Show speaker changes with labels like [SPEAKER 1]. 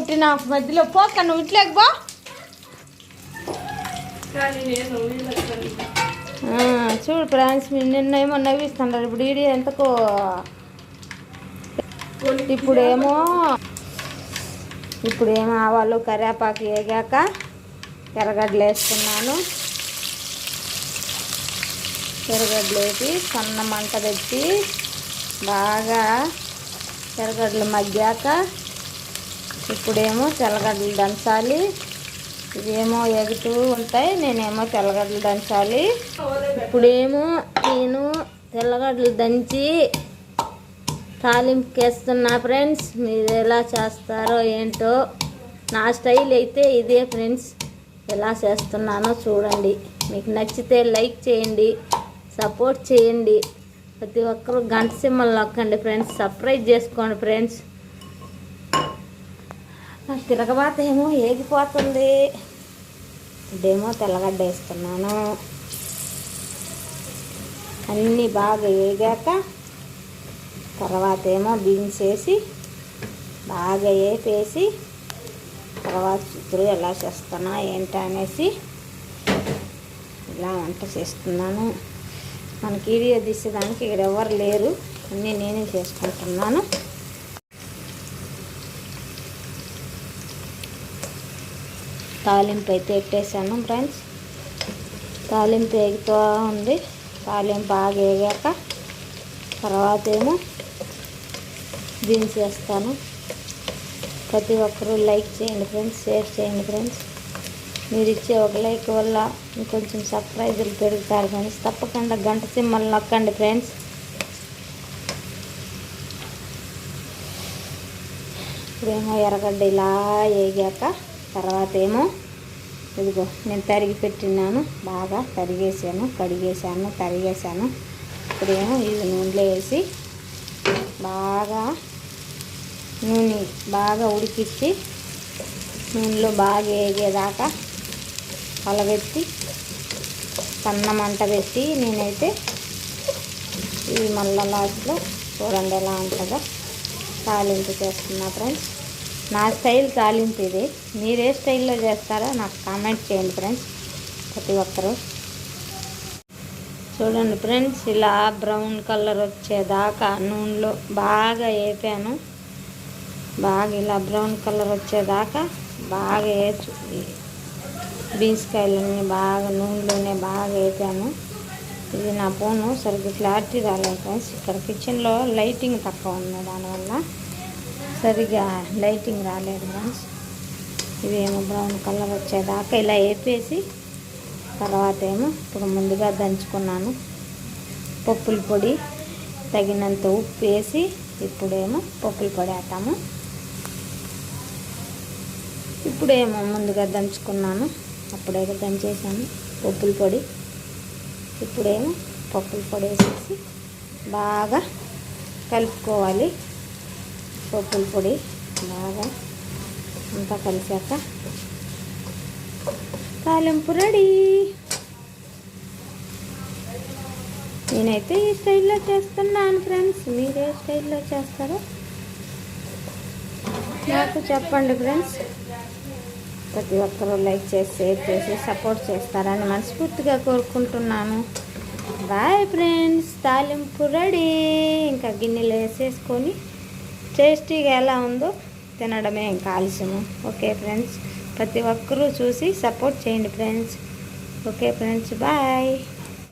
[SPEAKER 1] ఒకటి నాకు మధ్యలో పోక నువ్వు ఇట్లేక బా. చూడు ఫ్రెండ్స్, మీరు నిన్నేమో నవ్విస్తున్నారు, ఇప్పుడు వీడియో ఎంతకో. ఇప్పుడేమో ఆవాలు కరివేపాకు వేగాక ఎర్రగడ్డలు వేసుకున్నాను. ఎర్రగడ్డలు వేసి సన్న మంట పెట్టి బాగా ఎర్రగడ్డలు మగ్గాక ఇప్పుడేమో తెల్లగడ్డలు దంచాలి. ఇవేమో ఎగుతూ ఉంటాయి, నేనేమో తెల్లగడ్డలు దంచాలి. ఇప్పుడేమో నేను తెల్లగడ్డలు దంచి తాలింపుకి వేస్తున్నా ఫ్రెండ్స్. మీరు ఎలా చేస్తారో ఏంటో, నా స్టైల్ అయితే ఇదే ఫ్రెండ్స్. ఎలా చేస్తున్నానో చూడండి. మీకు నచ్చితే లైక్ చేయండి, సపోర్ట్ చేయండి. ప్రతి ఒక్కరూ గంట సింబల్ నొక్కండి ఫ్రెండ్స్, సబ్స్క్రైబ్ చేసుకోండి ఫ్రెండ్స్. తిరగబాత ఏమో ఏగిపోతుంది. ఇదేమో తెల్లగడ్డ వేస్తున్నాను. అన్నీ బాగా వేగాక తర్వాత ఏమో బీన్స్ వేసి బాగా వేపేసి తర్వాత చిత్తులు ఎలా చేస్తున్నా ఏంటి అనేసి ఇలా వంట చేస్తున్నాను. మనకి వీడియో తీసేదానికి ఇక్కడ ఎవరు లేరు, అన్నీ నేనే చేసుకుంటున్నాను. తాలింపు అయితే పెట్టేసాను ఫ్రెండ్స్. తాలింపు వేగుతూ ఉంది. తాలింపు బాగా వేగాక తర్వాత ఏమో బీన్స్ వేస్తాను. ప్రతి ఒక్కరూ లైక్ చేయండి ఫ్రెండ్స్, షేర్ చేయండి ఫ్రెండ్స్. మీరు ఇచ్చే ఒక లైక్ వల్ల ఇంకొంచెం సబ్స్క్రైబర్లు పెరుగుతారు ఫ్రెండ్స్. తప్పకుండా గంట సింబల్ నొక్కండి ఫ్రెండ్స్. ఇప్పుడేమో ఎర్రగడ్డ ఇలా వేగాక తర్వాత ఏమో ఇదిగో నేను తరిగి పెట్టినాను, బాగా తరిగేసాను, కడిగేసాను, తరిగేసాను. ఇప్పుడేమో ఇది నూనెలో వేసి నూనె బాగా ఉడికిచ్చి నూనెలో బాగా వేగేదాకా కలబెట్టి సన్న మంట పెట్టి నేనైతే ఇది మళ్ళీ లాస్ట్లో చూడండి ఎలా ఉంటుందో తాలింపు చేస్తున్నా ఫ్రెండ్స్. నా స్టైల్ తాలింపు ఇది. మీరు ఏ స్టైల్లో చేస్తారో నాకు కామెంట్ చేయండి ఫ్రెండ్స్. ప్రతి ఒక్కరూ చూడండి ఫ్రెండ్స్, ఇలా బ్రౌన్ కలర్ వచ్చేదాకా నూనెలో బాగా వేపాను. బాగా ఇలా బ్రౌన్ కలర్ వచ్చేదాకా బాగా బీన్స్ కాయలన్నీ బాగా నూనెలోనే బాగా వేపాను. ఇది నా ఫోను సరిగ్గా క్లారిటీ రాలేదు ఫ్రెండ్స్. ఇక్కడ కిచెన్లో లైటింగ్ తక్కువ ఉంది, దానివల్ల సరిగ్గా లైటింగ్ రాలేదు ఫ్రెండ్స్. ఇవేమో బ్రౌన్ కలర్ వచ్చేదాకా ఇలా వేపేసి తర్వాత ఏమో ఇప్పుడు ముందుగా దంచుకున్నాను పప్పుల పొడి, తగినంత ఉప్పు వేసి ఇప్పుడేమో పప్పుల పొడి వేస్తాము. ఇప్పుడేమో ముందుగా దంచుకున్నాను, అప్పుడే దంచేసాను పప్పుల పొడి. ఇప్పుడేమో పప్పుల పొడి వేసేసి బాగా కలుపుకోవాలి. పప్పుల పొడి బాగా అంతా కలిసాక తాలింపు రెడీ. నేనైతే ఈ స్టైల్లో చేస్తున్నాను ఫ్రెండ్స్. మీరు ఏ స్టైల్లో చేస్తారో నాకు చెప్పండి ఫ్రెండ్స్. ప్రతి ఒక్కరూ లైక్ చేసి షేర్ చేసి సపోర్ట్ చేస్తారని మనస్ఫూర్తిగా కోరుకుంటున్నాను. Bye friends. తాలింపు రెడీ. ఇంకా గిన్నెలు వేసేసుకొని టేస్టీగా ఎలా ఉందో తినడమే ఇంకా ఆలస్యము. ఓకే ఫ్రెండ్స్, ప్రతి ఒక్కరూ చూసి సపోర్ట్ చేయండి ఫ్రెండ్స్. Okay friends, bye.